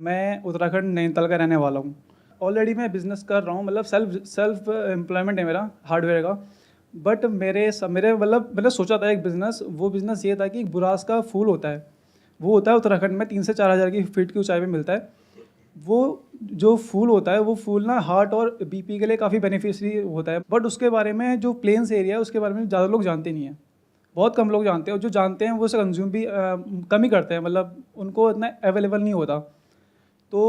मैं उत्तराखंड नैनीताल का रहने वाला हूँ। ऑलरेडी मैं बिज़नेस कर रहा हूँ, मतलब सेल्फ एम्प्लॉयमेंट है मेरा हार्डवेयर का। बट मेरे मतलब मैंने सोचा था एक बिज़नेस, वो बिज़नेस ये था कि बुरास का फूल होता है, वो होता है उत्तराखंड में 3 से 4 हज़ार की फीट की ऊंचाई पे मिलता है। वो जो फूल होता है, वो फूल ना हार्ट और बीपी के लिए काफ़ी बेनिफिशियरी होता है। बट उसके बारे में जो प्लेन्स एरिया है उसके बारे में ज़्यादा लोग जानते नहीं हैं। बहुत कम लोग जानते हैं, और जो जानते हैं वो उसे कंज्यूम भी कम ही करते हैं, मतलब उनको इतना अवेलेबल नहीं होता। तो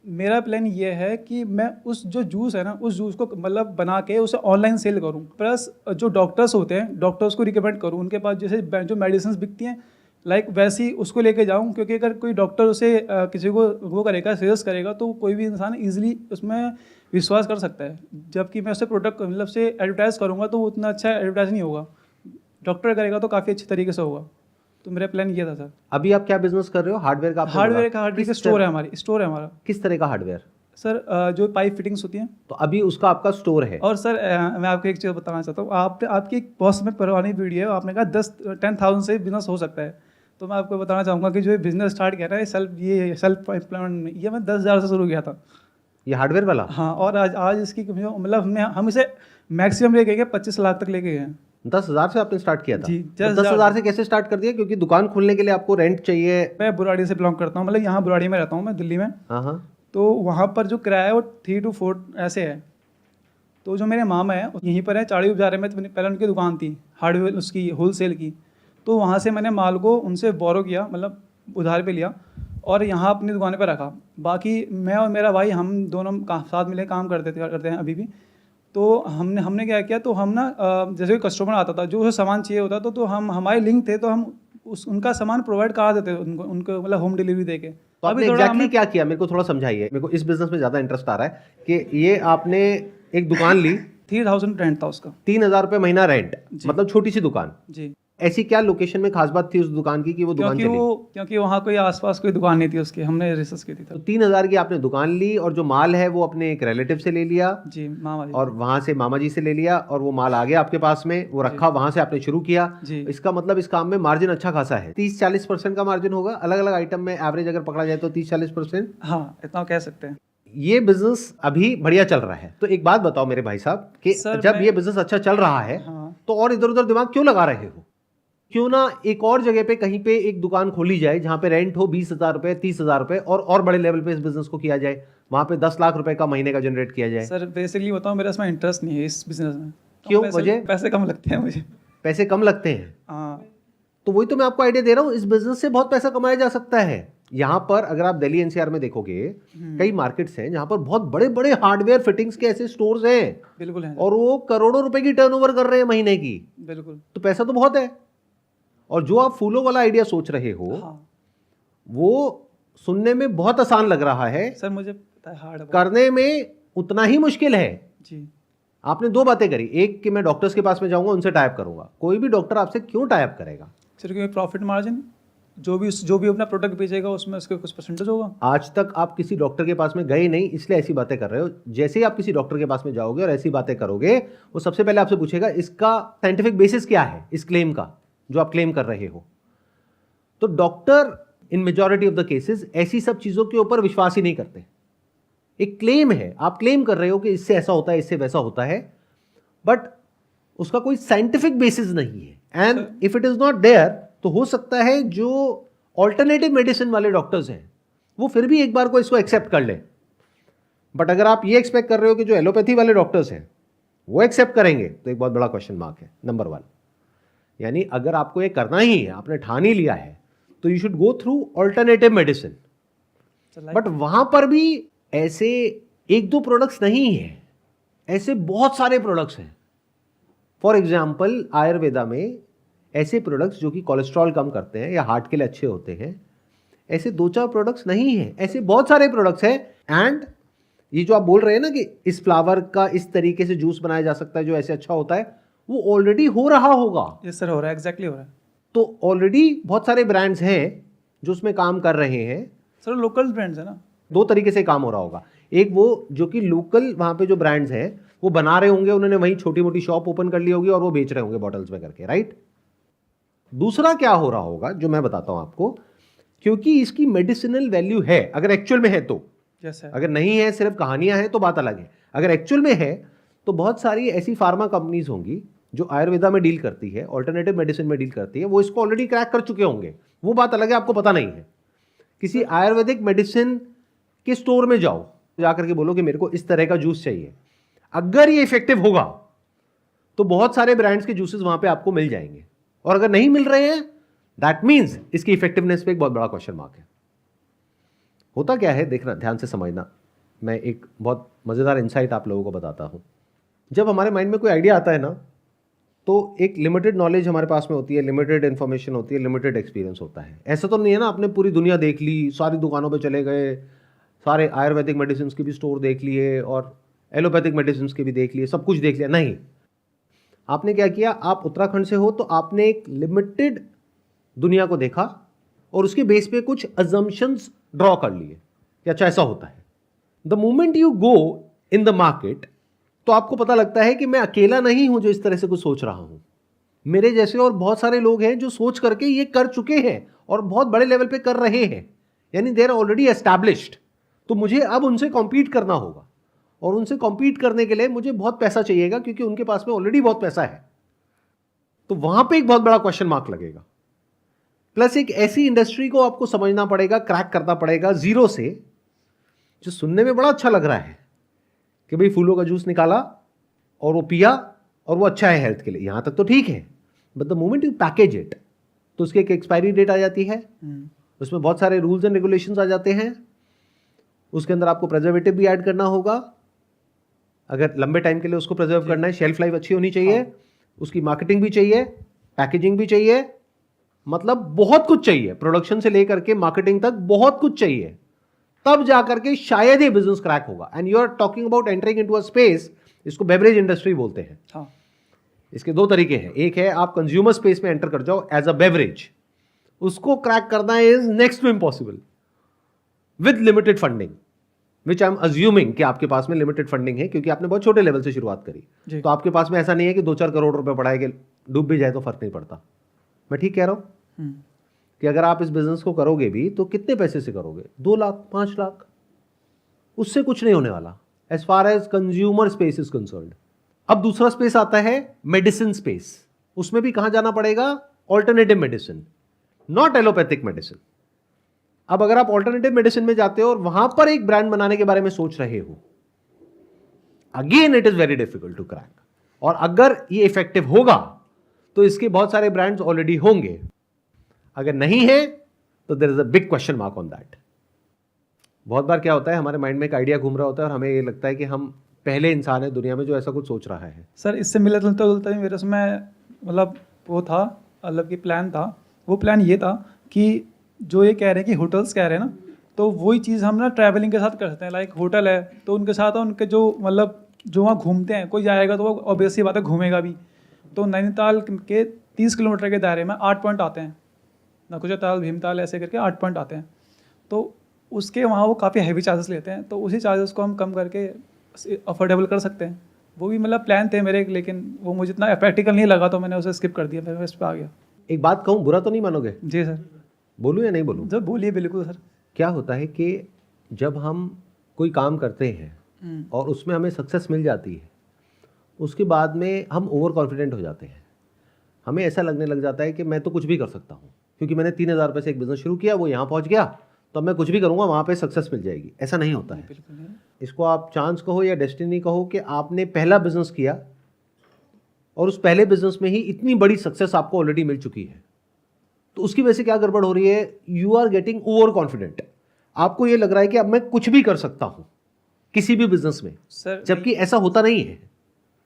मेरा प्लान ये है कि मैं उस जो जूस है ना, उस जूस को मतलब बना के उसे ऑनलाइन सेल करूं, प्लस जो डॉक्टर्स होते हैं डॉक्टर्स को रिकमेंड करूं, उनके पास जैसे जो मेडिसिन बिकती हैं लाइक वैसी उसको लेके जाऊं। क्योंकि अगर कोई डॉक्टर उसे किसी को वो करेगा, सजेस्ट करेगा, तो कोई भी इंसान इजीली उसमें विश्वास कर सकता है। जबकि मैं उसे प्रोडक्ट मतलब से एडवर्टाइज़ करूँगा तो वो उतना अच्छा एडवर्टाइज नहीं होगा। डॉक्टर करेगा तो काफ़ी अच्छे तरीके से होगा। तो मेरा प्लान ये था सर। अभी आप क्या बिजनेस कर रहे हो? हार्डवेयर का आपने बोला। हार्डवेयर का स्टोर है हमारा। किस तरह का हार्डवेयर? सर जो पाइप फिटिंग्स होती हैं। तो अभी उसका आपका स्टोर है? और सर मैं आपको एक चीज़ बताना चाहता हूँ। आपकी एक बहुत समय पुरानी वीडियो है, आपने कहा 10,000 से बिजनेस हो सकता है। तो मैं आपको बताना चाहूँगा कि जो बिजनेस स्टार्ट किया ना, ये सेल्फ एम्प्लॉयमेंट, ये मैं 10,000 से शुरू किया था। ये हार्डवेयर वाला? हाँ, और आज इसकी मतलब हम इसे मैक्सिमम लेके गए 25 लाख तक लेके गए। 10,000 से आपने स्टार्ट किया था? जी, तो 10,000 से कैसे स्टार्ट कर दिया? क्योंकि दुकान खोलने के लिए आपको रेंट चाहिए। मैं बुराड़ी से बिलोंग करता हूँ, मतलब यहाँ बुराड़ी में रहता हूँ मैं, दिल्ली में। हाँ हाँ। तो वहाँ पर जो किराया है वो 3 to 4 ऐसे है। तो जो मेरे मामा है यहीं पर है, चाड़ी बाज़ार में। तो पहले उनकी दुकान थी हार्डवेयर उसकी होलसेल की। तो वहाँ से मैंने माल को उनसे बोरो किया, मतलब उधार पे लिया, और यहाँ अपनी दुकान पे रखा। बाकी मैं और मेरा भाई हम दोनों साथ मिले काम करते हैं अभी भी। तो हमने क्या किया, तो हम ना जैसे कोई कस्टमर आता था जो उसे सामान चाहिए होता था, तो हम हमारे लिंक थे, तो हम उनका सामान प्रोवाइड करा देते उनको उनको मतलब होम डिलीवरी दे के। तो आपने एग्जैक्टली क्या किया? मेरे को थोड़ा समझाइए, मेरे को इस बिजनेस में ज्यादा इंटरेस्ट आ रहा है कि ये आपने एक दुकान ली। 3,000 रेंट था उसका। 3,000 रुपये महीना रेंट, मतलब छोटी सी दुकान। जी। ऐसी क्या लोकेशन में खास बात थी उस दुकान की कि वो दुकान चली? क्योंकि वहाँ कोई आसपास कोई दुकान नहीं थी उसकी, हमने रिसर्च की थी तो तब। 3,000 की आपने दुकान ली, और जो माल है वो अपने एक रिलेटिव से ले लिया। जी, मामा जी। और वहां से मामा जी से ले लिया, और वो माल आ गया आपके पास में, वो रखा, वहां से आपने शुरू किया। जी। इसका मतलब इस काम में मार्जिन अच्छा खासा है। 30-40% का मार्जिन होगा अलग अलग आइटम में, एवरेज अगर पकड़ा जाए तो 30-40%। हाँ, इतना कह सकते हैं। ये बिजनेस अभी बढ़िया चल रहा है। तो एक बात बताओ मेरे भाई साहब कि जब ये बिजनेस अच्छा चल रहा है, हाँ, तो और इधर उधर दिमाग क्यों लगा रहे हो? क्यों ना एक और जगह पे कहीं पे एक दुकान खोली जाए जहां पे रेंट हो 20,000 रुपए, 30,000 रुपए, और बड़े लेवल पे इस बिजनेस को किया जाए, वहां पे 10 लाख रुपए का महीने का जनरेट किया जाए। सर बेसिकली बताऊँ, मेरा इसमें इंटरेस्ट नहीं है इस बिजनेस में। क्यों? वजह? पैसे कम लगते हैं मुझे। पैसे कम लगते हैं? हाँ। तो वही तो मैं आपको आइडिया दे रहा हूं, इस बिजनेस से बहुत पैसा कमाया जा सकता है। यहां पर अगर आप दिल्ली एनसीआर में देखोगे, कई मार्केट्स हैं जहां पर बहुत बड़े बड़े हार्डवेयर फिटिंग्स के ऐसे स्टोर्स हैं। बिल्कुल है। और वो करोड़ों रुपए की टर्नओवर कर रहे हैं महीने की। बिल्कुल। तो पैसा तो बहुत है। और जो आप फूलों वाला आइडिया सोच रहे हो, हाँ वो सुनने में बहुत आसान लग रहा है, सर, मुझे पता है हार्ड करने में उतना ही मुश्किल है। जी। आपने दो बातें करी, एक कि मैं डॉक्टर्स के पास में जाऊंगा, उनसे टाइप करूंगा। कोई भी डॉक्टर आपसे क्यों टाइप करेगा? सर क्योंकि प्रॉफिट मार्जिन, जो भी अपना प्रोडक्ट बेचेगा उसमें उसके कुछ परसेंटेज होगा। आज तक आप किसी डॉक्टर के पास में गए नहीं, इसलिए ऐसी बातें कर रहे हो। जैसे ही आप किसी डॉक्टर के पास में जाओगे और ऐसी बातें करोगे, वो सबसे पहले आपसे पूछेगा इसका साइंटिफिक बेसिस क्या है, इस क्लेम का जो आप क्लेम कर रहे हो। तो doctor in majority of the cases ऐसी सब चीजों के ऊपर विश्वास ही नहीं करते। एक क्लेम है, आप क्लेम कर रहे हो कि इससे ऐसा होता है, इससे वैसा होता है, बट उसका कोई साइंटिफिक बेसिस नहीं है। And if it is not there, तो हो सकता है जो ऑल्टरनेटिव मेडिसिन वाले डॉक्टर्स हैं वो फिर भी एक बार को इसको एक्सेप्ट कर लें। बट अगर आप ये एक्सपेक्ट कर रहे हो कि जो एलोपैथी वाले डॉक्टर्स हैं वो एक्सेप्ट करेंगे, तो एक बहुत बड़ा क्वेश्चन मार्क है, नंबर 1। यानी अगर आपको ये करना ही है, आपने ठान ही लिया है, तो you should go through alternative medicine. But वहां पर भी ऐसे एक दो प्रोडक्ट्स नहीं है, ऐसे बहुत सारे प्रोडक्ट्स हैं। फॉर एग्जाम्पल, आयुर्वेदा में ऐसे प्रोडक्ट्स जो कि कोलेस्ट्रॉल कम करते हैं या हार्ट के लिए अच्छे होते हैं, ऐसे 2-4 प्रोडक्ट्स नहीं है, ऐसे बहुत सारे प्रोडक्ट्स हैं। एंड ये जो आप बोल रहे हैं ना कि इस फ्लावर का इस तरीके से जूस बनाया जा सकता है जो ऐसे अच्छा होता है, वो ऑलरेडी हो रहा होगा। यस सर, हो रहा है, एग्जैक्टली हो रहा है। तो ऑलरेडी बहुत सारे ब्रांड्स हैं जो उसमें काम कर रहे हैं। सर लोकल ब्रांड्स है ना। दो तरीके से काम हो रहा होगा। एक वो जो कि लोकल वहां पे जो ब्रांड्स हैं वो बना रहे होंगे, उन्होंने वहीं छोटी मोटी शॉप ओपन कर ली होगी और वो बेच रहे होंगे बॉटल्स में करके, राइट। दूसरा क्या हो रहा होगा जो मैं बताता हूं आपको, क्योंकि इसकी मेडिसिनल वैल्यू है, अगर एक्चुअल में है तो। Yes sir. अगर नहीं है, सिर्फ कहानियां हैं, तो बात अलग है। अगर एक्चुअल में है तो बहुत सारी ऐसी फार्मा कंपनीज होंगी जो आयुर्वेदा में डील करती है, ऑल्टरनेटिव मेडिसिन में डील करती है, वो इसको ऑलरेडी क्रैक कर चुके होंगे। वो बात अलग है, आपको पता नहीं है। किसी आयुर्वेदिक मेडिसिन के स्टोर में जाओ, जाकर के बोलो कि मेरे को इस तरह का जूस चाहिए, अगर ये इफेक्टिव होगा तो बहुत सारे ब्रांड्स के जूसेस वहां पे आपको मिल जाएंगे। और अगर नहीं मिल रहे हैं, दैट मीन्स इसकी इफेक्टिवनेस पे एक बहुत बड़ा क्वेश्चन मार्क है। होता क्या है, देखना, ध्यान से समझना। मैं एक बहुत मजेदार इंसाइट आप लोगों को बताता हूं। जब हमारे माइंड में कोई आइडिया आता है ना, तो एक लिमिटेड नॉलेज हमारे पास में होती है, लिमिटेड इन्फॉर्मेशन होती है, लिमिटेड एक्सपीरियंस होता है। ऐसा तो नहीं है ना आपने पूरी दुनिया देख ली, सारी दुकानों पे चले गए, सारे आयुर्वेदिक मेडिसिन के भी स्टोर देख लिए और एलोपैथिक मेडिसिन के भी देख लिए, सब कुछ देख लिया। नहीं, आपने क्या किया, आप उत्तराखंड से हो तो आपने एक लिमिटेड दुनिया को देखा और उसके बेस पे कुछ अजम्पशंस ड्रॉ कर लिए कि अच्छा ऐसा होता है। The moment you go in the market तो आपको पता लगता है कि मैं अकेला नहीं हूं जो इस तरह से कुछ सोच रहा हूं। मेरे जैसे और बहुत सारे लोग हैं जो सोच करके ये कर चुके हैं और बहुत बड़े लेवल पे कर रहे हैं, यानी दे आर ऑलरेडी एस्टैब्लिश्ड। तो मुझे अब उनसे कॉम्पीट करना होगा और उनसे कॉम्पीट करने के लिए मुझे बहुत पैसा चाहिएगा, क्योंकि उनके पास में ऑलरेडी बहुत पैसा है। तो वहां पे एक बहुत बड़ा क्वेश्चन मार्क लगेगा। प्लस एक ऐसी इंडस्ट्री को आपको समझना पड़ेगा, क्रैक करना पड़ेगा जीरो से, जो सुनने में बड़ा अच्छा लग रहा है कि भाई फूलों का जूस निकाला और वो पिया और वो अच्छा है हेल्थ के लिए, यहां तक तो ठीक है। But the moment you package it तो उसकी एक एक्सपायरी डेट आ जाती है, उसमें बहुत सारे रूल्स एंड रेगुलेशंस आ जाते हैं। उसके अंदर आपको प्रिजर्वेटिव भी ऐड करना होगा, अगर लंबे टाइम के लिए उसको प्रिजर्व करना है। शेल्फ लाइफ अच्छी होनी चाहिए, उसकी मार्केटिंग भी चाहिए, पैकेजिंग भी चाहिए, मतलब बहुत कुछ चाहिए। प्रोडक्शन से लेकर के मार्केटिंग तक बहुत कुछ चाहिए, तब जाकर के शायद ये बिजनेस क्रैक होगा। And you are talking about entering into a space, इसको बेवरेज इंडस्ट्री बोलते हैं। हाँ। इसके दो तरीके हैं, एक है आप कंज्यूमर स्पेस में एंटर कर जाओ एज अ बेवरेज, उसको क्रैक करना is next to impossible with limited funding, which I am assuming कि आपके पास में लिमिटेड फंडिंग है, क्योंकि आपने बहुत छोटे लेवल से शुरुआत करी। तो आपके पास में ऐसा नहीं है कि 2-4 करोड़ रुपए पड़ा है कि डूब भी जाए तो फर्क नहीं पड़ता। मैं ठीक कह रहा हूं कि अगर आप इस बिजनेस को करोगे भी तो कितने पैसे से करोगे, 2 लाख 5 लाख, उससे कुछ नहीं होने वाला as far as consumer space is concerned. अब दूसरा स्पेस आता है मेडिसिन स्पेस। उसमें भी कहां जाना पड़ेगा, alternative medicine, not allopathic medicine. अब अगर आप ऑल्टरनेटिव मेडिसिन में जाते हो और वहां पर एक ब्रांड बनाने के बारे में सोच रहे हो, again it is very difficult to crack. और अगर ये इफेक्टिव होगा तो इसके बहुत सारे ब्रांड्स ऑलरेडी होंगे, अगर नहीं है तो there is a big question mark on that. बहुत बार क्या होता है, हमारे माइंड में एक आइडिया घूम रहा होता है और हमें ये लगता है कि हम पहले इंसान है दुनिया में जो ऐसा कुछ सोच रहा है। सर इससे मिलता जुलता जुलता ही मेरे उसमें मतलब वो था, मतलब कि प्लान था। वो प्लान ये था कि जो ये कह रहे हैं कि होटल्स कह रहे हैं ना, तो वही चीज़ हम ना ट्रैवलिंग के साथ कर सकते हैं। लाइक होटल है तो उनके साथ उनके जो मतलब जो वहाँ घूमते हैं, कोई जाएगा तो वो ऑब्वियसली बात है घूमेगा भी। तो नैनीताल के 30 किलोमीटर के दायरे में 8 पॉइंट आते हैं, नकुचताल भीमताल ऐसे करके 8 पॉइंट आते हैं। तो उसके वहाँ वो काफ़ी हैवी चार्जेस लेते हैं, तो उसी चार्जेस को हम कम करके अफोर्डेबल कर सकते हैं। वो भी मतलब प्लान थे मेरे, लेकिन वो मुझे इतना प्रैक्टिकल नहीं लगा तो मैंने उसे स्किप कर दिया, फिर मैं इस पर आ गया। एक बात कहूं, बुरा तो नहीं मानोगे? जी सर। बोलूं या नहीं बोलूं? जब बोलिए बिल्कुल सर। क्या होता है कि जब हम कोई काम करते हैं और उसमें हमें सक्सेस मिल जाती है, उसके बाद में हम ओवर कॉन्फिडेंट हो जाते हैं। हमें ऐसा लगने लग जाता है कि मैं तो कुछ भी कर सकता हूँ, क्योंकि मैंने 3,000 रुपये से एक बिजनेस शुरू किया, वो यहाँ पहुँच गया, तो अब मैं कुछ भी करूँगा वहाँ पे सक्सेस मिल जाएगी। ऐसा नहीं होता है। बिल्कुल नहीं। इसको आप चांस कहो या डेस्टिनी कहो कि आपने पहला बिजनेस किया और उस पहले बिजनेस में ही इतनी बड़ी सक्सेस आपको ऑलरेडी मिल चुकी है, तो उसकी वजह से क्या गड़बड़ हो रही है, you are getting over confident. आपको ये लग रहा है कि अब मैं कुछ भी कर सकता हूँ किसी भी बिजनेस में, जबकि ऐसा होता नहीं है।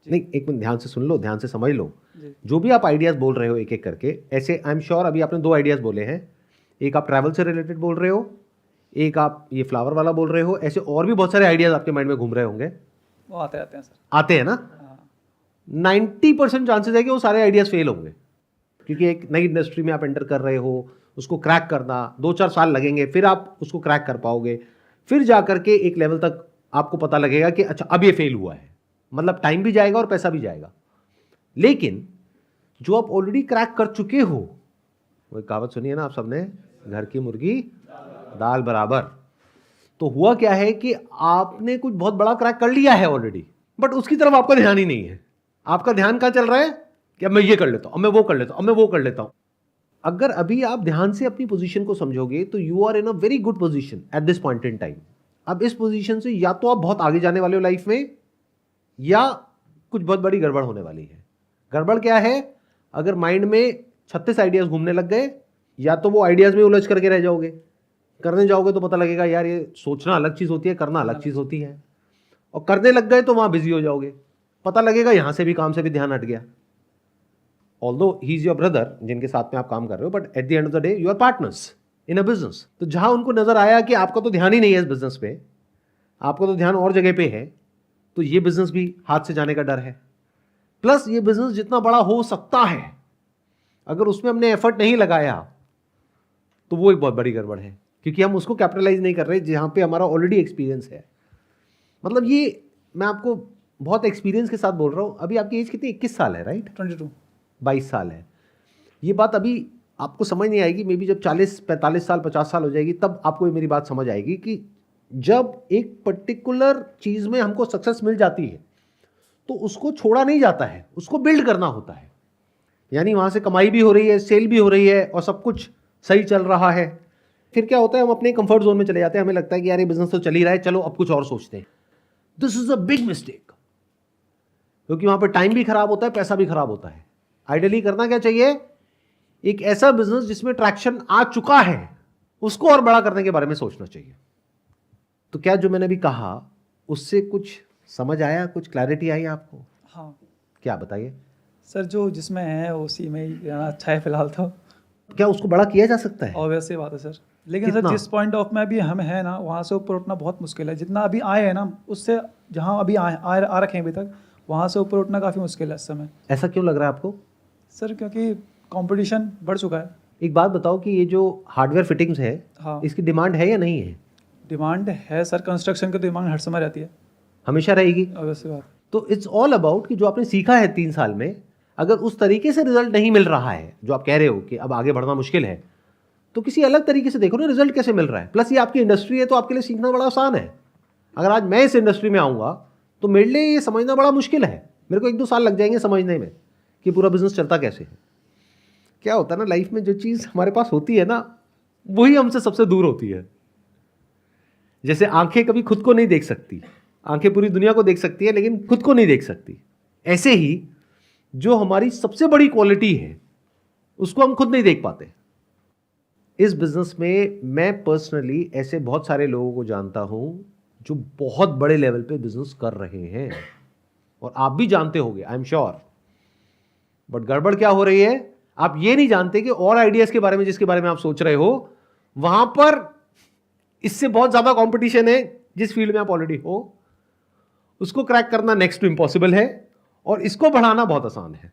नहीं, एक मिनट ध्यान से सुन लो, ध्यान से समझ लो। जो भी आप आइडियाज बोल रहे हो एक एक करके, ऐसे आई एम श्योर अभी आपने 2 आइडियाज बोले हैं, एक आप ट्रैवल से रिलेटेड बोल रहे हो, एक आप ये फ्लावर वाला बोल रहे हो, ऐसे और भी बहुत सारे आइडियाज आपके माइंड में घूम रहे होंगे। वो आते हैं सर। आते हैं ना? 90% चांसेस है कि वो सारे आइडियाज फेल होंगे, क्योंकि एक नई इंडस्ट्री में आप एंटर कर रहे हो, उसको क्रैक करना 2-4 साल लगेंगे, फिर आप उसको क्रैक कर पाओगे, फिर जा करके एक लेवल तक आपको पता लगेगा कि अच्छा अब ये फेल हुआ है, मतलब टाइम भी जाएगा और पैसा भी जाएगा। लेकिन जो आप ऑलरेडी क्रैक कर चुके हो, वो कहावत सुनिए ना आप सबने, घर की मुर्गी दाल बराबर। तो हुआ क्या है कि आपने कुछ बहुत बड़ा क्रैक कर लिया है ऑलरेडी, बट उसकी तरफ आपका ध्यान ही नहीं है। आपका ध्यान कहाँ चल रहा है कि अब मैं ये कर लेता हूं, अब मैं वो कर लेता हूं, अब मैं वो कर लेता हूं। अगर अभी आप ध्यान से अपनी पोजीशन को समझोगे तो you are in a very good position at this point in time. अब इस पोजीशन से या तो आप बहुत आगे जाने वाले हो लाइफ में, या कुछ बहुत बड़ी गड़बड़ होने वाली है। गड़बड़ क्या है? अगर माइंड में 36 आइडियाज घूमने लग गए, या तो वो आइडियाज में उलझ करके रह जाओगे, करने जाओगे तो पता लगेगा यार ये सोचना अलग चीज होती है, करना अलग चीज होती है, और करने लग गए तो वहां बिजी हो जाओगे, पता लगेगा यहां से भी काम से भी ध्यान हट गया। Although he is your brother जिनके साथ में आप काम कर रहे हो, but at the end of the day you are partners in a business. तो जहां उनको नजर आया कि आपका तो ध्यान ही नहीं है इस बिजनेस पे, आपका तो ध्यान और जगह पे है, तो ये बिजनेस भी हाथ से जाने का डर है। प्लस ये बिजनेस जितना बड़ा हो सकता है, अगर उसमें हमने एफर्ट नहीं लगाया तो वो एक बहुत बड़ी गड़बड़ है, क्योंकि हम उसको कैपिटलाइज नहीं कर रहे जहां पे हमारा ऑलरेडी एक्सपीरियंस है। मतलब ये मैं आपको बहुत एक्सपीरियंस के साथ बोल रहा हूं। अभी आपकी एज कितनी? 21 साल है, राइट? 22 साल है। ये बात अभी आपको समझ नहीं आएगी, मे बी जब 40, 45 साल, 50 साल हो जाएगी तब आपको ये मेरी बात समझ आएगी कि जब एक पर्टिकुलर चीज में हमको सक्सेस मिल जाती है तो उसको छोड़ा नहीं जाता है, उसको बिल्ड करना होता है। यानी वहां से कमाई भी हो रही है, सेल भी हो रही है, और सब कुछ सही चल रहा है, फिर क्या होता है, हम अपने कंफर्ट जोन में चले जाते हैं। हमें लगता है कि यार ये बिजनेस तो चल ही रहा है, चलो अब कुछ और सोचते हैं। This is a big mistake, क्योंकि वहां पर टाइम भी खराब होता है, पैसा भी खराब होता है। आइडियली करना क्या चाहिए? एक ऐसा बिजनेस जिसमें ट्रैक्शन आ चुका है उसको और बड़ा करने के बारे में सोचना चाहिए। तो क्या जो मैंने अभी कहा उससे कुछ समझ आया, कुछ क्लैरिटी आई आपको? हाँ क्या बताइए सर, जो जिसमें है उसी में ही रहना अच्छा है फिलहाल तो। क्या उसको बड़ा किया जा सकता है? और वैसे बात है सर, लेकिन सर कितना? जिस पॉइंट ऑफ में अभी हम हैं ना, वहाँ से ऊपर उठना बहुत मुश्किल है। जितना अभी आए हैं ना, उससे जहाँ अभी आ रखे हैं अभी तक, वहाँ से ऊपर उठना काफ़ी मुश्किल है इस समय ऐसा क्यों लग रहा है आपको? सर, क्योंकि कंपटीशन बढ़ चुका है। एक बात बताओ कि ये जो हार्डवेयर फिटिंग्स है, हाँ, इसकी डिमांड है या नहीं है? डिमांड है सर, कंस्ट्रक्शन की डिमांड हर समय रहती है, हमेशा रहेगी। और वैसे बात। तो इट्स ऑल अबाउट कि जो आपने सीखा है 3 साल में, अगर उस तरीके से रिजल्ट नहीं मिल रहा है जो आप कह रहे हो कि अब आगे बढ़ना मुश्किल है, तो किसी अलग तरीके से देखो ना रिजल्ट कैसे मिल रहा है। प्लस ये आपकी इंडस्ट्री है तो आपके लिए सीखना बड़ा आसान है। अगर आज मैं इस इंडस्ट्री में आऊँगा तो मेरे लिए ये समझना बड़ा मुश्किल है। मेरे को 1-2 साल लग जाएंगे समझने में कि पूरा बिजनेस चलता कैसे है। क्या होता है ना, लाइफ में जो चीज़ हमारे पास होती है ना, वही हमसे सबसे दूर होती है। जैसे आंखें कभी खुद को नहीं देख सकती, आंखें पूरी दुनिया को देख सकती है लेकिन खुद को नहीं देख सकती। ऐसे ही जो हमारी सबसे बड़ी क्वालिटी है उसको हम खुद नहीं देख पाते। इस बिजनेस में मैं पर्सनली ऐसे बहुत सारे लोगों को जानता हूं जो बहुत बड़े लेवल पे बिजनेस कर रहे हैं, और आप भी जानते होंगे, आई एम श्योर। बट गड़बड़ क्या हो रही है, आप ये नहीं जानते कि और आइडियाज के बारे में जिसके बारे में आप सोच रहे हो, वहां पर इससे बहुत ज्यादा कंपटीशन है। जिस फील्ड में आप ऑलरेडी हो उसको क्रैक करना नेक्स्ट टू इम्पॉसिबल है, और इसको बढ़ाना बहुत आसान है।